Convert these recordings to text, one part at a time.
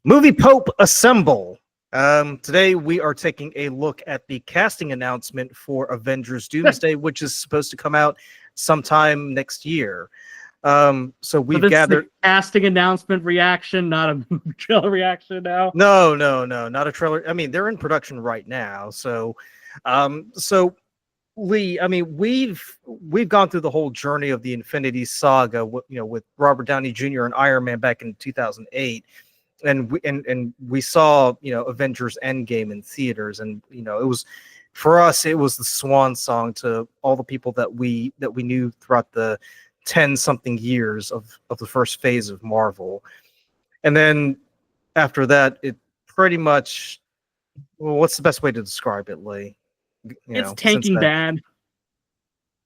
Movie Pope Assemble. Today we are taking a look at the casting announcement for Avengers Doomsday, which is supposed to come out sometime next year. So we've gathered casting announcement reaction, not a trailer reaction now. No, not a trailer. I mean, they're in production right now. So Lee, I mean, we've gone through the whole journey of the Infinity Saga, with Robert Downey Jr. and Iron Man back in 2008. And we saw Avengers Endgame in theaters, and it was, for us, it was the swan song to all the people that we knew throughout the 10-something years of the first phase of Marvel. And then after that, it pretty much, well, what's the best way to describe it, Lee? It's tanking bad.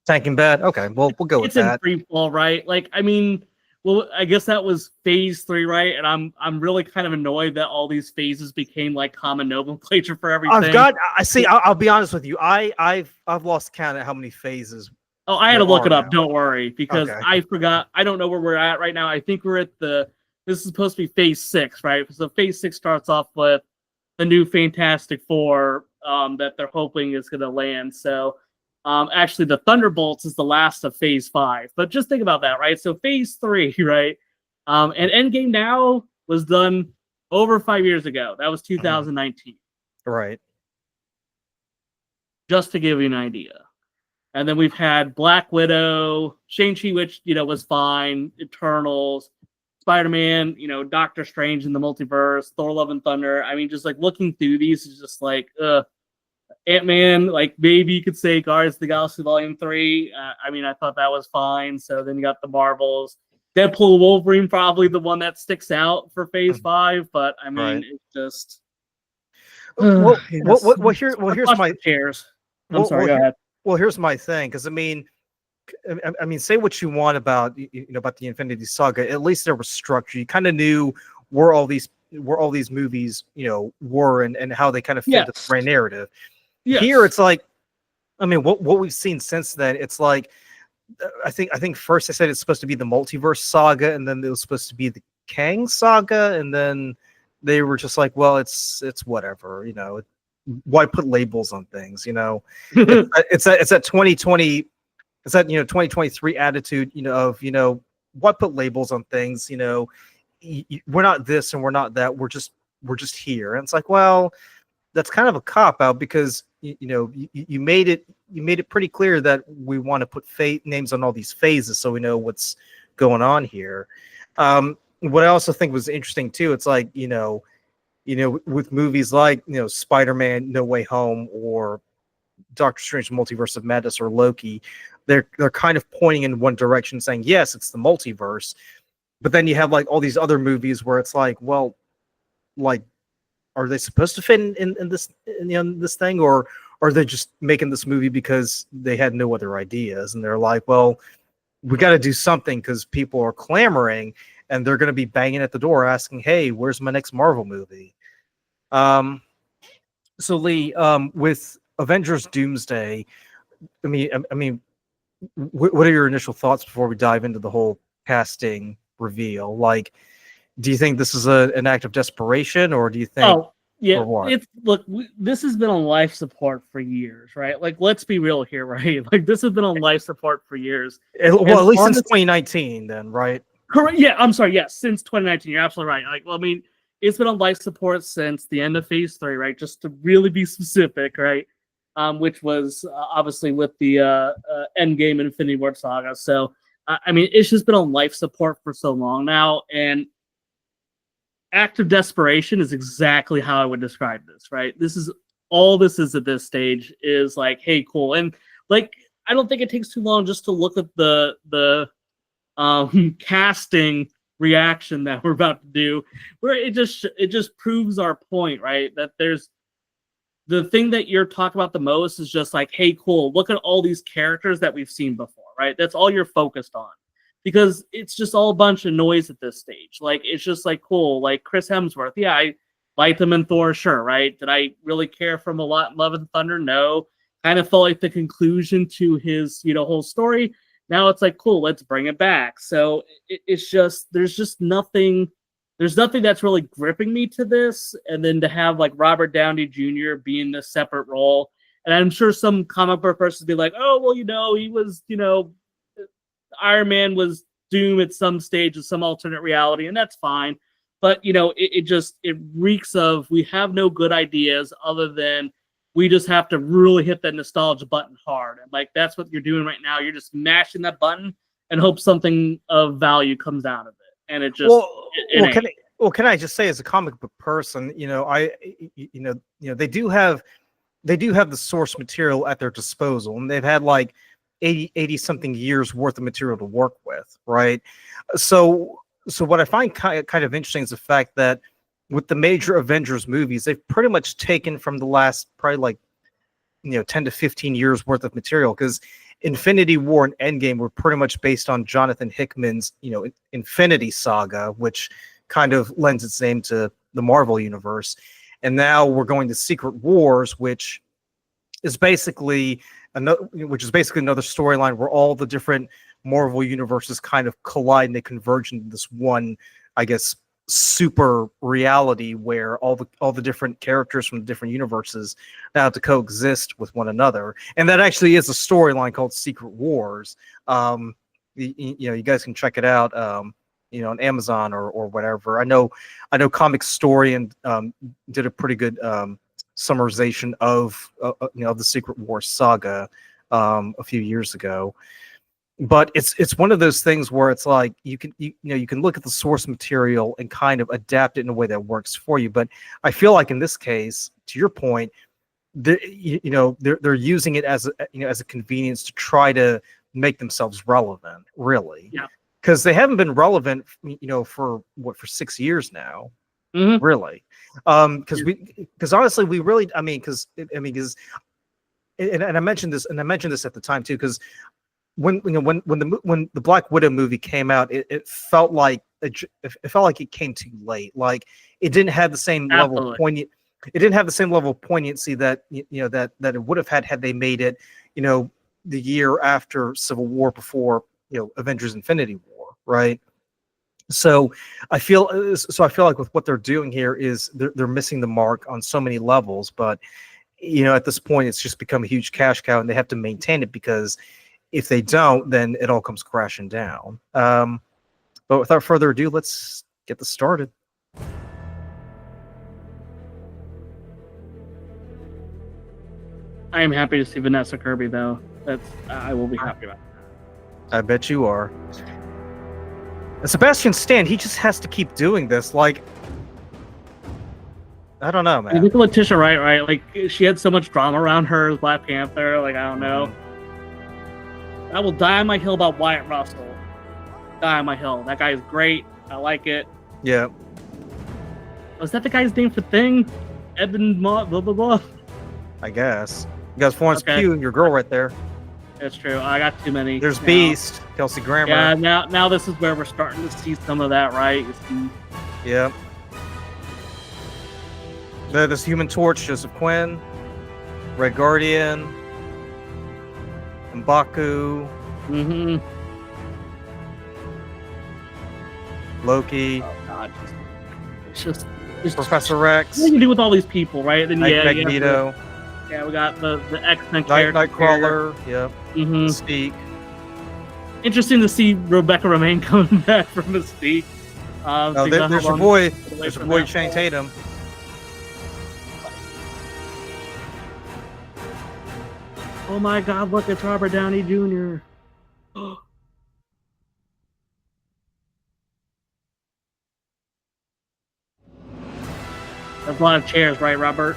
Tanking bad. Okay, well, we'll go with that. It's in free fall, right? Like, I mean, well, I guess that was phase 3, right? And I'm really kind of annoyed that all these phases became like common nomenclature for everything. I'll be honest with you. I've lost count at how many phases. Oh, I had to look it up. Don't worry, because okay. I forgot. I don't know where we're at right now. I think we're at this is supposed to be phase 6, right? So phase 6 starts off with the new Fantastic Four that they're hoping is going to land. So actually, the Thunderbolts is the last of phase 5. But just think about that, right? So phase 3, right? And Endgame now was done over 5 years ago. That was 2019. Right. Just to give you an idea. And then we've had Black Widow, Shang-Chi, which, was fine, Eternals, Spider-Man, Doctor Strange in the multiverse, Thor: Love and Thunder. I mean, just like looking through these is just like, Ant-Man, like maybe you could say Guardians of the Galaxy Volume 3. I mean, I thought that was fine. So then you got the Marvels. Deadpool, Wolverine, probably the one that sticks out for phase 5. But I mean, It's just. Here's my chairs. I'm sorry. Go ahead. Well, here's my thing, because I mean, say what you want about about the Infinity Saga. At least there was structure. You kind of knew where all these movies were and how they kind of fit the right narrative. Yes. Here it's like, I mean, what we've seen since then, it's like, I think first they said it's supposed to be the multiverse saga, and then it was supposed to be the Kang saga, and then they were just like, well, it's whatever, why put labels on things, it's that 2020, it's that 2023 attitude, of why put labels on things, we're not this and we're not that, we're just here. And it's like, well, that's kind of a cop out, because you made it pretty clear that we want to put names on all these phases, so we know what's going on here. What I also think was interesting too, it's like, with movies like Spider-Man No Way Home or Doctor Strange Multiverse of Madness or Loki, they're kind of pointing in one direction, saying yes, it's the multiverse. But then you have like all these other movies where it's like, well, like, are they supposed to fit in this thing, or are they just making this movie because they had no other ideas, and they're like, well, we got to do something because people are clamoring and they're going to be banging at the door asking, hey, where's my next Marvel movie? So Lee, with Avengers Doomsday, I mean, what are your initial thoughts before we dive into the whole casting reveal? Like, do you think this is an act of desperation, or do you think? Oh, yeah. This has been on life support for years, right? Like, let's be real here, right? Like, this has been on life support for years. Well, at least since 2019, then, right? Correct. Yeah, I'm sorry. Yes, since 2019, you're absolutely right. Like, well, I mean, it's been on life support since the end of phase 3, right? Just to really be specific, right? Which was obviously with the Endgame Infinity War saga. So, I mean, it's just been on life support for so long now, and act of desperation is exactly how I would describe this, right? This is all this is at this stage, is like, hey, cool. And like, I don't think it takes too long just to look at the casting reaction that we're about to do, where it just proves our point, right? That there's the thing that you're talking about the most is just like, hey, cool, look at all these characters that we've seen before, right? That's all you're focused on. Because it's just all a bunch of noise at this stage. Like, it's just like, cool, like Chris Hemsworth. Yeah, I liked him in Thor, sure, right? Did I really care for him a lot in Love and Thunder? No. Kind of felt like the conclusion to his, whole story. Now it's like, cool, let's bring it back. So it's just, there's just nothing there's nothing that's really gripping me to this. And then to have like Robert Downey Jr. be in this separate role, and I'm sure some comic book person would be like, oh well, he was, Iron Man was Doom at some stage of some alternate reality, and that's fine. But it reeks of, we have no good ideas other than we just have to really hit that nostalgia button hard. And like that's what you're doing right now. You're just mashing that button and hope something of value comes out of it. And it just can I just say, as a comic book person, they do have the source material at their disposal, and they've had like 80 something years worth of material to work with, right? So what I find kind of interesting is the fact that with the major Avengers movies, they've pretty much taken from the last probably like 10 to 15 years worth of material, because Infinity War and Endgame were pretty much based on Jonathan Hickman's Infinity Saga, which kind of lends its name to the Marvel universe. And now we're going to Secret Wars, which is basically another storyline where all the different Marvel universes kind of collide and they converge into this one, I guess, super reality where all the different characters from the different universes now have to coexist with one another. And that actually is a storyline called Secret Wars. You guys can check it out on Amazon or whatever. I know Comic Story and did a pretty good summarization of the Secret Wars saga a few years ago. But it's one of those things where it's like you can look at the source material and kind of adapt it in a way that works for you. But I feel like in this case, to your point, they're using it as a convenience to try to make themselves relevant, really. Yeah. Because they haven't been relevant, for 6 years now, really. Because honestly, we really, and I mentioned this at the time too, because when the Black Widow movie came out, it felt like it came too late. Like it didn't have the same level of poignant. It didn't have the same level of poignancy that that it would have had they made it, the year after Civil War, before Avengers: Infinity War, right? So I feel like with what they're doing here is they're missing the mark on so many levels. But at this point, it's just become a huge cash cow, and they have to maintain it, because if they don't, then it all comes crashing down. But without further ado, let's get this started. I am happy to see Vanessa Kirby, though. I will be happy about that. I bet you are. And Sebastian Stan, he just has to keep doing this. Like, I don't know, man. You look at Letitia Wright, right? Like, she had so much drama around her as Black Panther. Like, I don't know. I will die on my hill about Wyatt Russell. Die on my hill. That guy is great. I like it. Yeah. Was that the guy's name for Thing? Evan blah blah blah. I guess. You got Florence Pugh and your girl right there. That's true. I got too many. There's Beast, Kelsey Grammer. Yeah, now this is where we're starting to see some of that, right? Yeah. There's Human Torch, Joseph Quinn, Red Guardian, M'Baku, Loki. Oh God, it's just Professor X. What do you do with all these people, right? Then Magneto. Yeah, we got the X-Men characters. Nightcrawler. Yep. Mystique. Interesting to see Rebecca Romaine coming back from Mystique. There's your boy. There's your boy Channing Tatum. Oh my God! Look, it's Robert Downey Jr. There's a lot of chairs, right, Robert?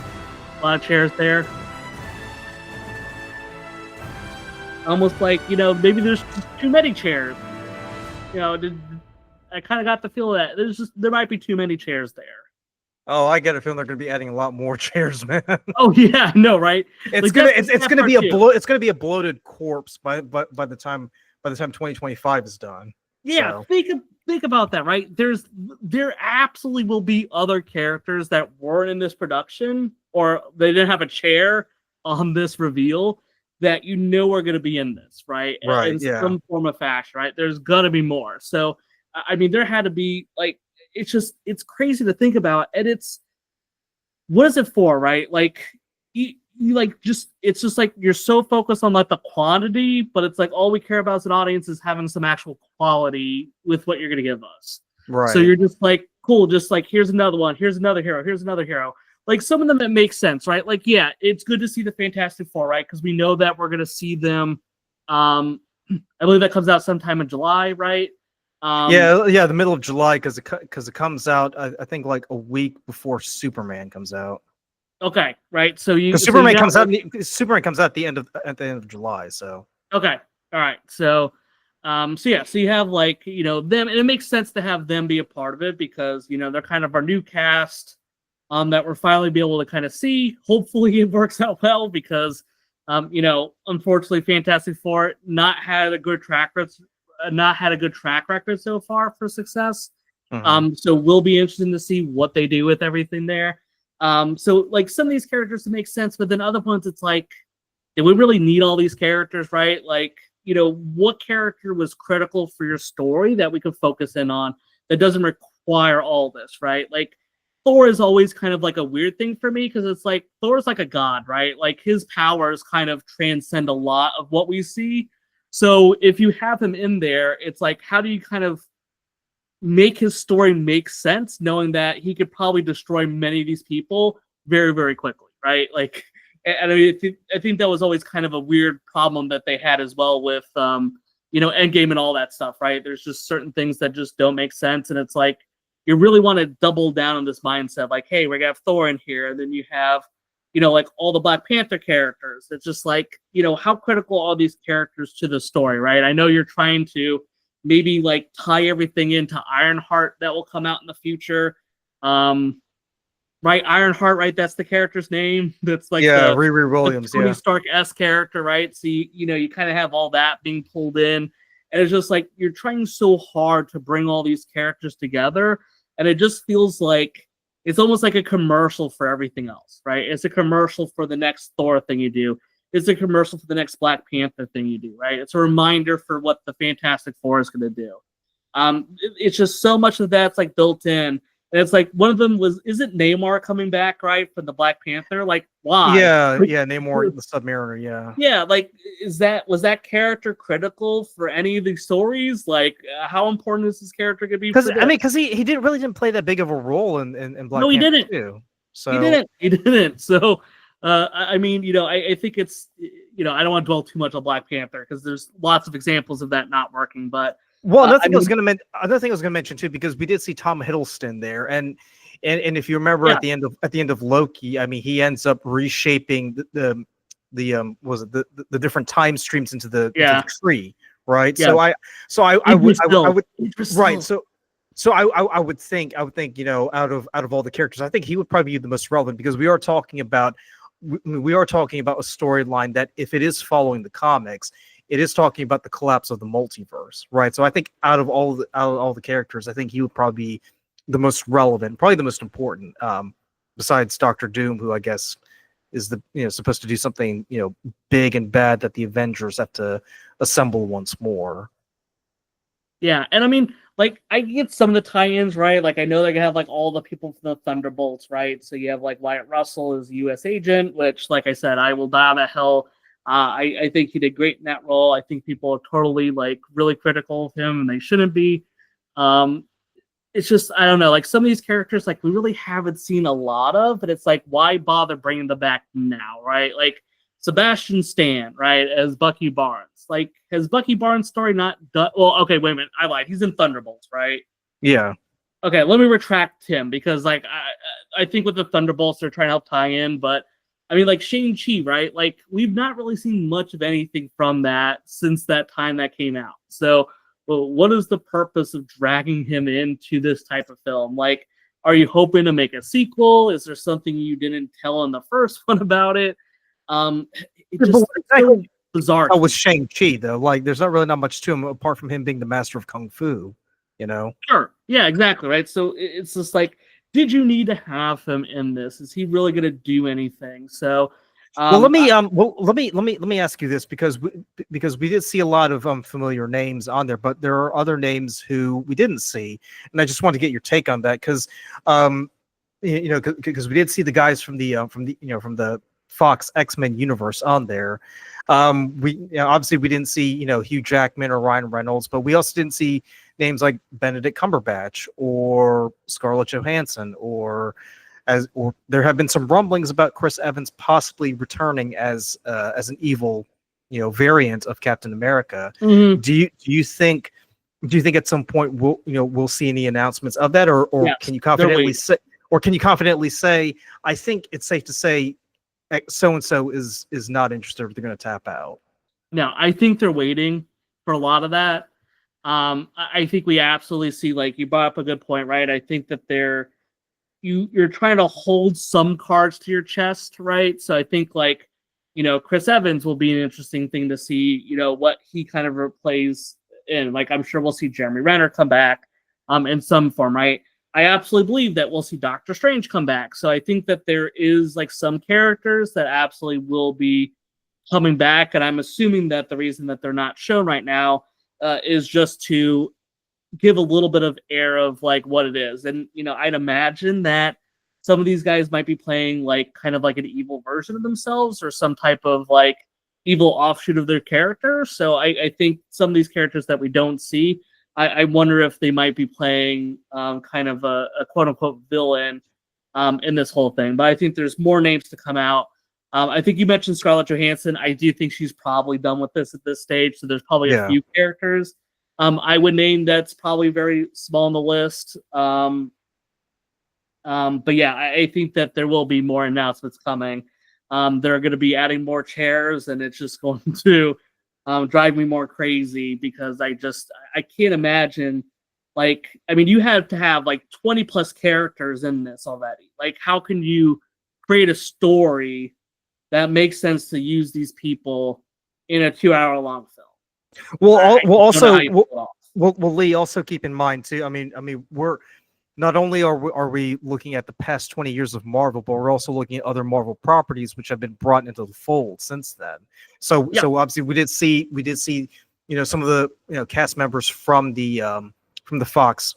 A lot of chairs there. Almost like, maybe there's just too many chairs. I kind of got the feel that there might be too many chairs there. Oh, I get a feeling they're going to be adding a lot more chairs, man. Oh yeah, no, right? It's gonna be a bloated corpse by the time 2025 is done. Yeah, so. Think about that, right? There absolutely will be other characters that weren't in this production, or they didn't have a chair on this reveal, that are going to be in this, right? Right. In some form of fashion, right? There's going to be more. So, I mean, there had to be, like, it's crazy to think about, and what is it for, right? Like you like it's just like you're so focused on like the quantity, but it's like all we care about as an audience is having some actual quality with what you're gonna give us. Right. So you're just like, cool, just like here's another one, here's another hero, here's another hero. Like some of them that make sense, right? Like, yeah, it's good to see the Fantastic Four, right? Because we know that we're gonna see them. I believe that comes out sometime in July, right? Yeah, the middle of July, because it comes out, I think, like a week before Superman comes out. Okay, right. So Superman comes out. Superman comes out at the end of July. So okay, all right. So so you have like them, and it makes sense to have them be a part of it because they're kind of our new cast that we're finally be able to kind of see. Hopefully, it works out well because unfortunately, Fantastic Four not had a good track record so far for success. So we'll be interested to see what they do with everything there. So like some of these characters make sense, but then other ones it's like, did we really need all these characters, right? Like, what character was critical for your story that we could focus in on that doesn't require all this, right? Like Thor is always kind of like a weird thing for me because it's like Thor's like a god, right? Like his powers kind of transcend a lot of what we see. So if you have him in there, it's like, how do you kind of make his story make sense, knowing that he could probably destroy many of these people very, very quickly, right? Like, and I mean, I think that was always kind of a weird problem that they had as well with, Endgame and all that stuff, right? There's just certain things that just don't make sense, and it's like you really want to double down on this mindset, like, hey, we're gonna have Thor in here, and then you have, like all the Black Panther characters. It's just like, how critical are these characters to the story, right? I know you're trying to maybe like tie everything into Ironheart that will come out in the future. Right, Ironheart, right? That's the character's name. That's like Riri Williams, Tony Stark-esque character, right? So you kind of have all that being pulled in, and it's just like you're trying so hard to bring all these characters together, and it just feels like it's almost like a commercial for everything else, right? It's a commercial for the next Thor thing you do. It's a commercial for the next Black Panther thing you do, right? It's a reminder for what the Fantastic Four is going to do. It's just so much of that's like built in. And it's like one of them isn't Namor coming back, right, for the Black Panther? Like, why? Yeah, Namor, the Submariner, yeah. Yeah, like, was that character critical for any of these stories? Like, how important is this character going to be? Because he didn't play that big of a role in Black Panther. No, he didn't. Too, so he didn't. So, I mean, I think it's, I don't want to dwell too much on Black Panther because there's lots of examples of that not working, but. Well, another thing I was going to mention too, because we did see Tom Hiddleston there, and if you remember at the end of Loki, I mean, he ends up reshaping the different time streams into the tree, right? Yeah. So I would right. So I would think out of all the characters, I think he would probably be the most relevant because we are talking about a storyline that if it is following the comics, it is talking about the collapse of the multiverse, right? So I think out of all the characters, I think he would probably be the most relevant, probably the most important, besides Doctor Doom, who I guess is supposed to do something big and bad that the Avengers have to assemble once more. Yeah, and I mean, like, I get some of the tie-ins, right? Like, I know they have like all the people from the Thunderbolts, right? So you have like Wyatt Russell as a U.S. agent, which, like I said, I will die on a hill. I think he did great in that role. I think people are totally like really critical of him, and they shouldn't be. It's just, I don't know, like some of these characters, like we really haven't seen a lot of, but it's like, why bother bringing them back now, right? Like Sebastian Stan, right, as Bucky Barnes. Like, has Bucky Barnes' story not done? Well, okay, wait a minute, I lied. He's in Thunderbolts, right? Yeah. Okay, let me retract him because, like, I think with the Thunderbolts they're trying to help tie in, but. I mean, like Shang-Chi, right? Like, we've not really seen much of anything from that since that time that came out. So, well, what is the purpose of dragging him into this type of film? Like, are you hoping to make a sequel? Is there something you didn't tell in the first one about it? It's just so bizarre. Oh, with Shang-Chi, though. Like, there's not much to him apart from him being the master of Kung Fu, Sure. Yeah, exactly, right? So, it's just like, did you need to have him in this? Is he really going to do anything? So, Well, let me ask you this, because we did see a lot of familiar names on there, but there are other names who we didn't see, and I just want to get your take on that, because because we did see the guys from the Fox X-Men universe on there. Obviously we didn't see Hugh Jackman or Ryan Reynolds, but we also didn't see names like Benedict Cumberbatch or Scarlett Johansson, or there have been some rumblings about Chris Evans possibly returning as an evil variant of Captain America. Mhm. Do you think at some point we'll see any announcements of that, or Yes, can you they're confidently say I think it's safe to say so and so is not interested, they're going to tap out? No, I think they're waiting for a lot of that. I think we absolutely see, like you brought up a good point, right? I think that you're trying to hold some cards to your chest, right? So I think like, Chris Evans will be an interesting thing to see, what he kind of plays in. Like, I'm sure we'll see Jeremy Renner come back in some form, right? I absolutely believe that we'll see Doctor Strange come back. So I think that there is like some characters that absolutely will be coming back. And I'm assuming that the reason that they're not shown right now is just to give a little bit of air of like what it is. And, I'd imagine that some of these guys might be playing like kind of like an evil version of themselves, or some type of like evil offshoot of their character. So I think some of these characters that we don't see, I wonder if they might be playing kind of a quote unquote villain in this whole thing. But I think there's more names to come out. I think you mentioned Scarlett Johansson. I do think she's probably done with this at this stage. So there's probably a few characters I would name that's probably very small on the list. But yeah, I think that there will be more announcements coming. They're going to be adding more chairs, and it's just going to drive me more crazy, because I can't imagine. Like, I mean, you have to have like 20 plus characters in this already. Like, how can you create a story that makes sense to use these people in a 2-hour long film? Well, Lee, also keep in mind too. I mean, we're not only are we looking at the past 20 years of Marvel, but we're also looking at other Marvel properties which have been brought into the fold since then. So obviously we did see some of the cast members from the Fox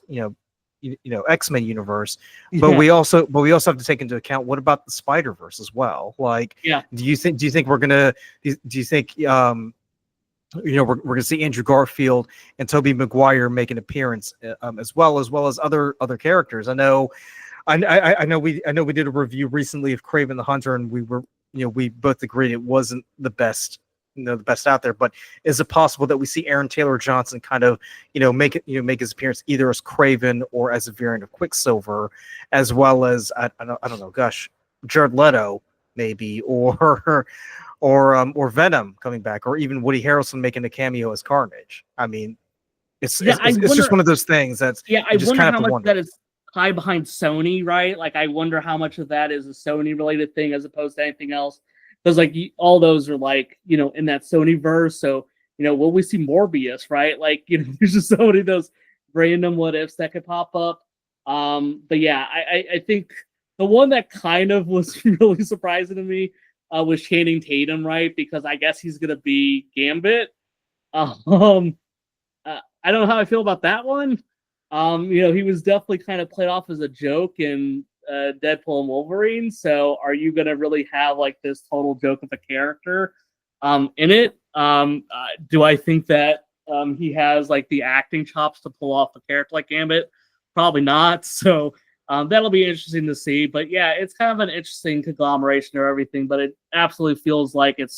X-Men universe, but we also have to take into account, what about the Spider-Verse as well? Like, do you think we're gonna do you think we're going to see Andrew Garfield and Tobey Maguire make an appearance, as well as other characters? I know we did a review recently of Kraven the Hunter, and we both agreed it wasn't the best out there. But is it possible that we see Aaron Taylor Johnson kind of make his appearance either as Kraven or as a variant of Quicksilver, as well as I don't know, gosh, Jared Leto maybe, or Venom coming back, or even Woody Harrelson making a cameo as Carnage? I mean, it's just one of those things that's I wonder how much of that is tied behind Sony, right? Like, I wonder how much of that is a Sony related thing as opposed to anything else, because like all those are like in that Sony verse. So will we see Morbius, right? Like there's just so many of those random what ifs that could pop up. But yeah, I think the one that kind of was really surprising to me was Channing Tatum, right? Because I guess he's gonna be Gambit. I don't know how I feel about that one. He was definitely kind of played off as a joke in Deadpool and Wolverine. So are you gonna really have like this total joke of a character in it? Do I think that he has like the acting chops to pull off a character like Gambit? Probably not. So that'll be interesting to see. But yeah, it's kind of an interesting conglomeration of everything, but it absolutely feels like it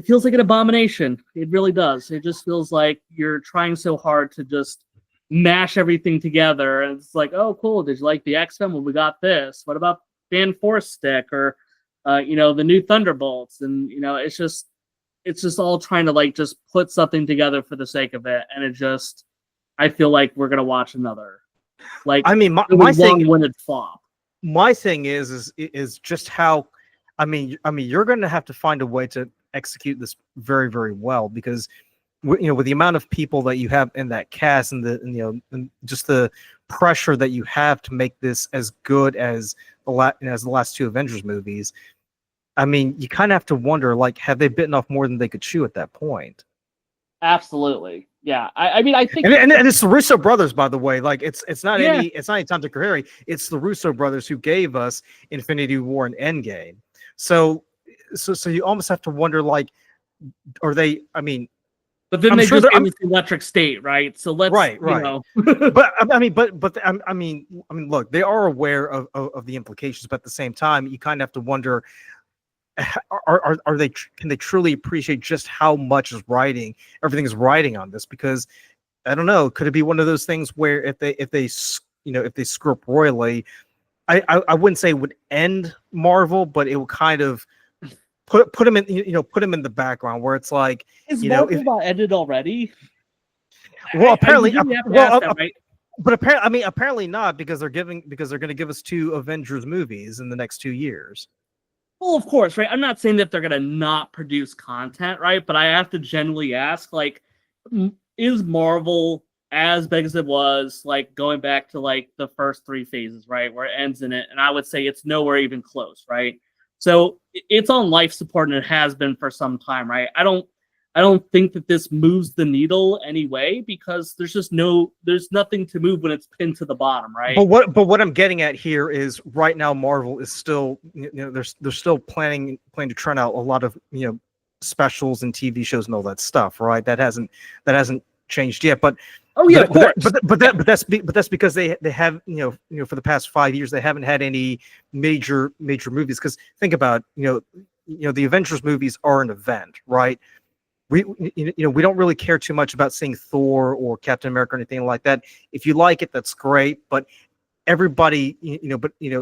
feels like an abomination. It really does. It just feels like you're trying so hard to just mash everything together. And it's like, oh, cool. Did you like the X-Men? Well, we got this. What about Fan Force Stick, or, the new Thunderbolts? And, it's just all trying to like just put something together for the sake of it. And I feel like we're going to watch another. Like, I mean, my thing, when it flop. My thing is just how, I mean, you're going to have to find a way to execute this very, very well, because with the amount of people that you have in that cast, and just the pressure that you have to make this as good as the last two Avengers movies. I mean, you kind of have to wonder, like, have they bitten off more than they could chew at that point? Absolutely. Yeah. I mean, I think And it's the Russo brothers, by the way. Like, it's not Yeah. any Tom, Dick, or Harry. It's the Russo brothers who gave us Infinity War and Endgame. So you almost have to wonder, like, are they? I mean, but then I'm they sure just they're- gave I'm- us the Electric State, right? So let's Right. you know. but I mean, look, they are aware of the implications, but at the same time, you kind of have to wonder, are they, can they truly appreciate just how much everything is riding on this? Because I don't know, could it be one of those things where if they screw up royally, I wouldn't say it would end Marvel, but it would kind of put them in the background where it's like, Is you know, Marvel not ended already? well, apparently, right? but apparently not, because they're going to give us 2 Avengers movies in the next 2 years. Well, of course, right? I'm not saying that they're gonna not produce content, right? But I have to generally ask, like, is Marvel as big as it was, like, going back to like the first 3 phases, right, where it ends in it? And I would say it's nowhere even close, right? So it's on life support, and it has been for some time, right? I don't think that this moves the needle anyway, because there's nothing to move when it's pinned to the bottom, right? But what I'm getting at here is, right now Marvel is still, they're still planning to churn out a lot of, specials and TV shows and all that stuff, right? That hasn't changed yet. But oh yeah, of course. But that's because they have, for the past 5 years they haven't had any major movies. Because think about, the Avengers movies are an event, right? We don't really care too much about seeing Thor or Captain America or anything like that. If you like it, that's great. But everybody,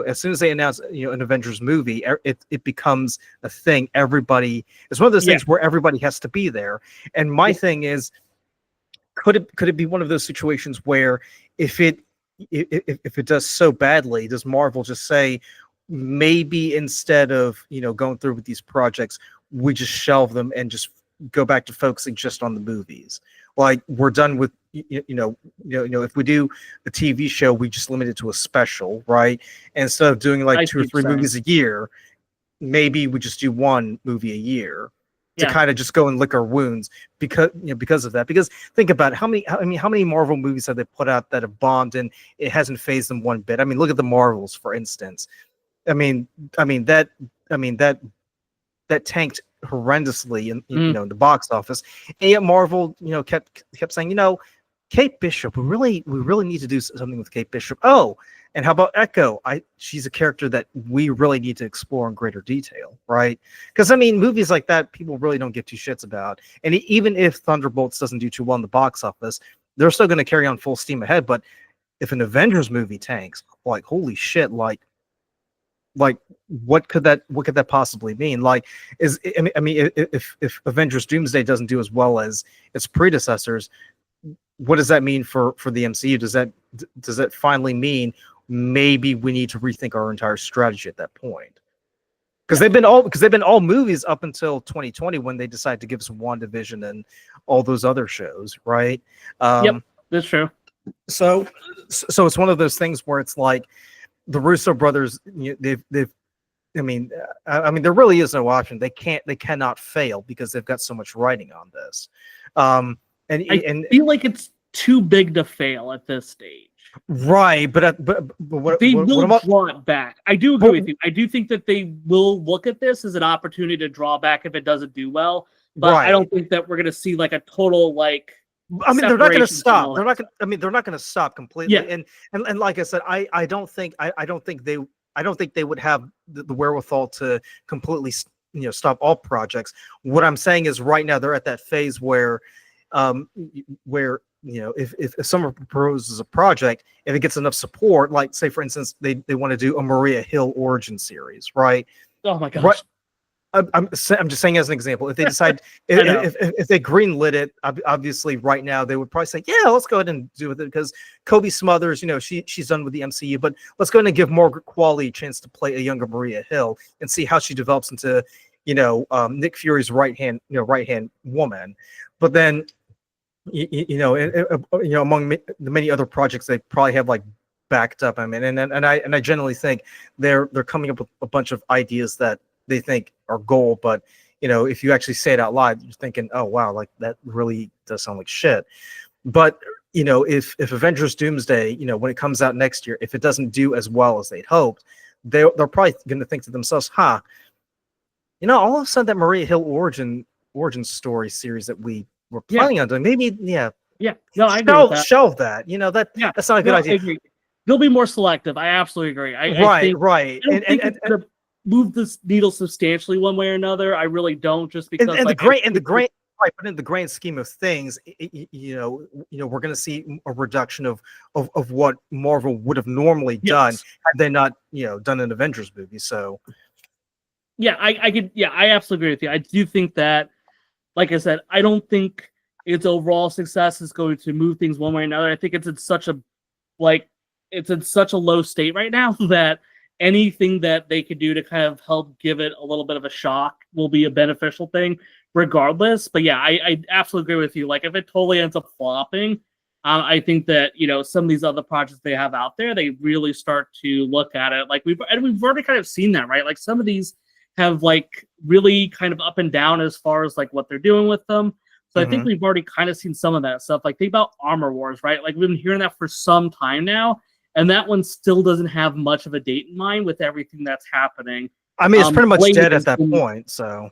as soon as they announce, an Avengers movie, it becomes a thing. Everybody, it's one of those things where everybody has to be there. And my thing is, could it be one of those situations where if it does so badly, does Marvel just say, maybe instead of going through with these projects, we just shelve them and just go back to focusing just on the movies? Like, we're done with, if we do a TV show, we just limit it to a special, right? And instead of doing like 2 or 3 movies a year, maybe we just do 1 movie a year to kind of just go and lick our wounds because of that. Because think about it, how many Marvel movies have they put out that have bombed and it hasn't phased them one bit? I mean, look at the Marvels, for instance. I mean that tanked horrendously in in the box office, and yet Marvel kept saying, Kate Bishop, we really need to do something with Kate Bishop. Oh, and how about Echo? She's a character that we really need to explore in greater detail, right? Because movies like that, people really don't give 2 shits about. And even if Thunderbolts doesn't do too well in the box office, they're still going to carry on full steam ahead. But if an Avengers movie tanks, like, holy shit, like what could that possibly mean? Like, if Avengers Doomsday doesn't do as well as its predecessors, what does that mean for the MCU? Does that finally mean maybe we need to rethink our entire strategy at that point? Because they've been all movies up until 2020, when they decided to give us WandaVision and all those other shows, right? Yep, that's true. So it's one of those things where it's like, the Russo brothers, there really is no option. They cannot fail, because they've got so much writing on this. I feel like it's too big to fail at this stage. Right, but what they will draw it back. I do agree with you. I do think that they will look at this as an opportunity to draw back if it doesn't do well. But I don't think that we're going to see like a total like. They're not going to stop. They're not going to stop completely. Yeah. And like I said, I don't think they would have the wherewithal to completely stop all projects. What I'm saying is, right now they're at that phase where if someone proposes a project, if it gets enough support, like, say for instance, they want to do a Maria Hill origin series, right? Oh my gosh. Right. I'm just saying as an example. If they decide, if they greenlit it, obviously right now they would probably say, yeah, let's go ahead and do it, because Kobe Smulders, she's done with the MCU, but let's go ahead and give Margaret Qualley a chance to play a younger Maria Hill and see how she develops into Nick Fury's right hand woman. But then among the many other projects they probably have like backed up, and I generally think they're coming up with a bunch of ideas that they think are gold, but if you actually say it out loud, you're thinking, oh wow, like that really does sound like shit. But if Avengers Doomsday, when it comes out next year, if it doesn't do as well as they'd hoped, they're probably going to think to themselves, all of a sudden that Maria Hill origin story series that we were planning on doing, maybe no, I agree with that. Shelve that. That's not a good idea. I agree. They'll be more selective. I absolutely agree. I think it's going to move this needle substantially one way or another. I really don't, just because in the grand scheme of things, we're going to see a reduction of what Marvel would have normally done had they not done an Avengers movie. So I absolutely agree with you. I do think that, like I said, I don't think its overall success is going to move things one way or another. I think it's in such a low state right now that anything that they could do to kind of help give it a little bit of a shock will be a beneficial thing regardless. But yeah, I absolutely agree with you. Like, if it totally ends up flopping, I think that, some of these other projects they have out there, they really start to look at it. Like, we've already kind of seen that, right? Like, some of these have like really kind of up and down as far as like what they're doing with them. So I think we've already kind of seen some of that stuff. Like, think about Armor Wars, right? Like, we've been hearing that for some time now, and that one still doesn't have much of a date in mind with everything that's happening. I mean, it's pretty much dead at that point. So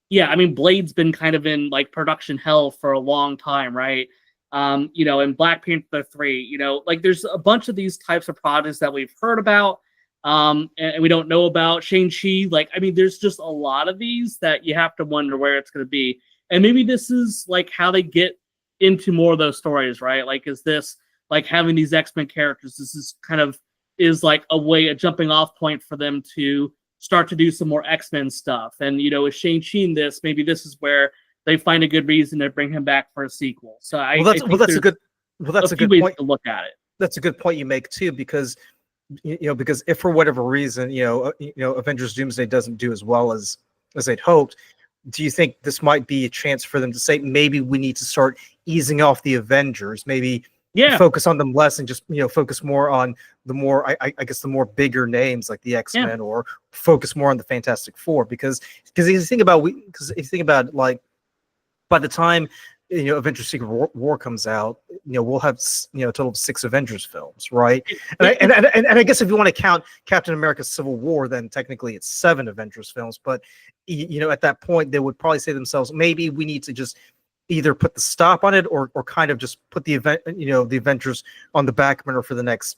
yeah, I mean, Blade's been kind of in like production hell for a long time, right? And Black Panther 3, like, there's a bunch of these types of projects that we've heard about, and we don't know about. Shang-Chi, like, I mean, there's just a lot of these that you have to wonder where it's going to be. And maybe this is like how they get into more of those stories, right? Like, is this like having these X-Men characters? This is kind of like a jumping off point for them to start to do some more X-Men stuff. And, with Shang-Chi in this, maybe this is where they find a good reason to bring him back for a sequel. So that's a good point to look at it. That's a good point you make too, because because if for whatever reason, Avengers Doomsday doesn't do as well as they'd hoped, do you think this might be a chance for them to say, maybe we need to start easing off the Avengers, maybe focus on them less and just, focus more on the more, I guess, the more bigger names like the X-Men, or focus more on the Fantastic Four? Because if you think about like, by the time Avengers Secret War comes out, we'll have a total of 6 Avengers films, right? And I guess if you want to count Captain America: Civil War, then technically it's 7 Avengers films. But at that point, they would probably say to themselves, maybe we need to just either put the stop on it, or kind of just put the Avengers on the back burner for the next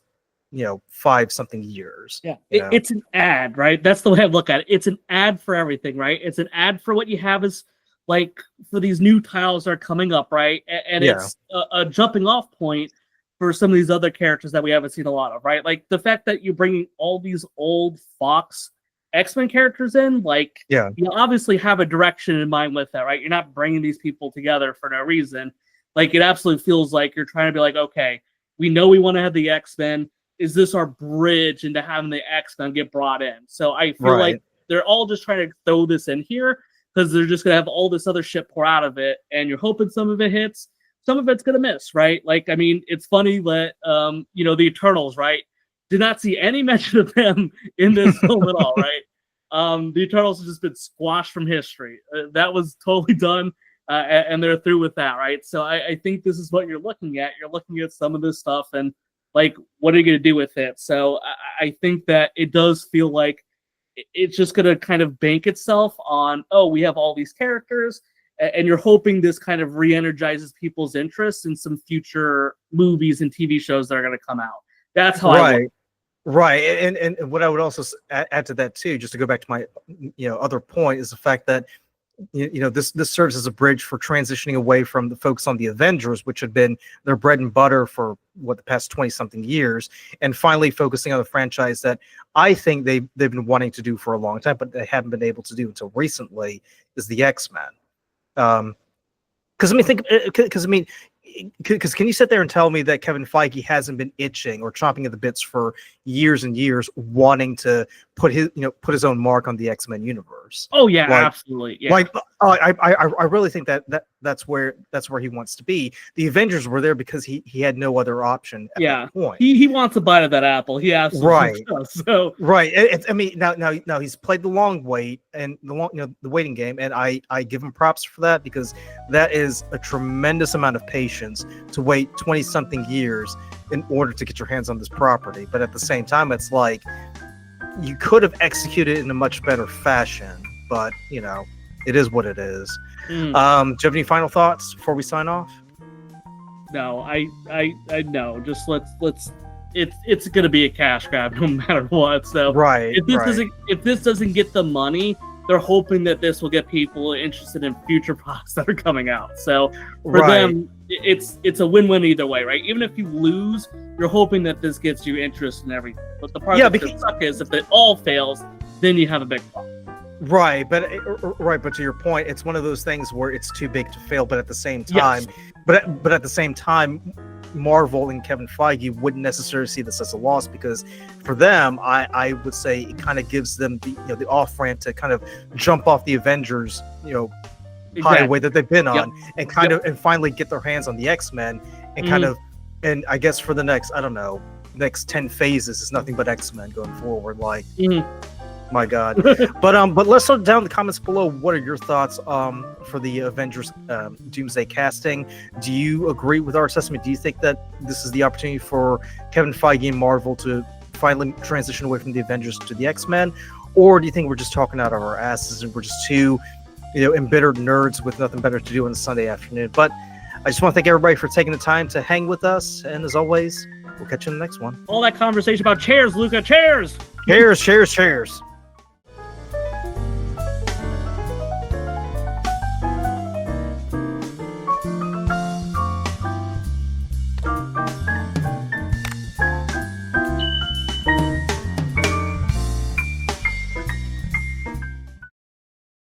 5 something years. Yeah, it's an ad, right? That's the way I look at it. It's an ad for everything, right? It's an ad for what you have is like for these new titles that are coming up, right? And it's a jumping off point for some of these other characters that we haven't seen a lot of, right? Like the fact that you're bringing all these old Fox X-Men characters in, like, you obviously have a direction in mind with that, right? You're not bringing these people together for no reason. Like, it absolutely feels like you're trying to be like, okay, we know we want to have the X-Men. Is this our bridge into having the X-Men get brought in? So I feel like they're all just trying to throw this in here because they're just going to have all this other shit pour out of it, and you're hoping some of it hits, some of it's going to miss, right? Like, I mean, it's funny that, the Eternals, right? Did not see any mention of them in this film at all, right? The Eternals have just been squashed from history. That was totally done, and they're through with that, right? So I think this is what you're looking at. You're looking at some of this stuff, and like, what are you going to do with it? So I think that it does feel like it's just going to kind of bank itself on, oh, we have all these characters, and you're hoping this kind of re-energizes people's interest in some future movies and TV shows that are going to come out. That's how I look. Right, and what I would also add to that too, just to go back to my other point, is the fact that this serves as a bridge for transitioning away from the focus on the Avengers, which had been their bread and butter for the past 20 something years, and finally focusing on the franchise that I think they've been wanting to do for a long time, but they haven't been able to do until recently, is the X-Men. Because can you sit there and tell me that Kevin Feige hasn't been itching or chomping at the bits for years and years, wanting to put his own mark on the X-Men universe? Avengers. Oh yeah, Like- absolutely. Yeah. Like, I really think that's where he wants to be. The Avengers were there because he had no other option at Yeah. that point. He wants a bite of that apple. He absolutely Right. does. So Right. I mean, now he's played the long wait and the waiting game, and I give him props for that, because that is a tremendous amount of patience to wait 20 something years in order to get your hands on this property. But at the same time, it's like you could have executed it in a much better fashion, but it is what it is. Do you have any final thoughts before we sign off? no, I no. Just let's. It's gonna be a cash grab no matter what. So Right. if this doesn't get the money, they're hoping that this will get people interested in future products that are coming out. So for them, it's a win-win either way, right? Even if you lose, you're hoping that this gets you interest in everything. But the part that could suck is if it all fails, then you have a big problem. Right, but to your point, it's one of those things where it's too big to fail, but at the same time, but at the same time, Marvel and Kevin Feige wouldn't necessarily see this as a loss, because for them, I would say it kind of gives them the off ramp to kind of jump off the Avengers highway that they've been on, and kind of and finally get their hands on the X-Men, and kind of, and I guess for the next, I don't know, next 10 phases is nothing but X-Men going forward. Like, my God. But let's start down in the comments below. What are your thoughts for the Avengers Doomsday casting? Do you agree with our assessment? Do you think that this is the opportunity for Kevin Feige and Marvel to finally transition away from the Avengers to the X-Men? Or do you think we're just talking out of our asses and we're just two embittered nerds with nothing better to do on a Sunday afternoon? But I just want to thank everybody for taking the time to hang with us, and as always, we'll catch you in the next one. All that conversation about chairs, Luca, chairs! Cheers.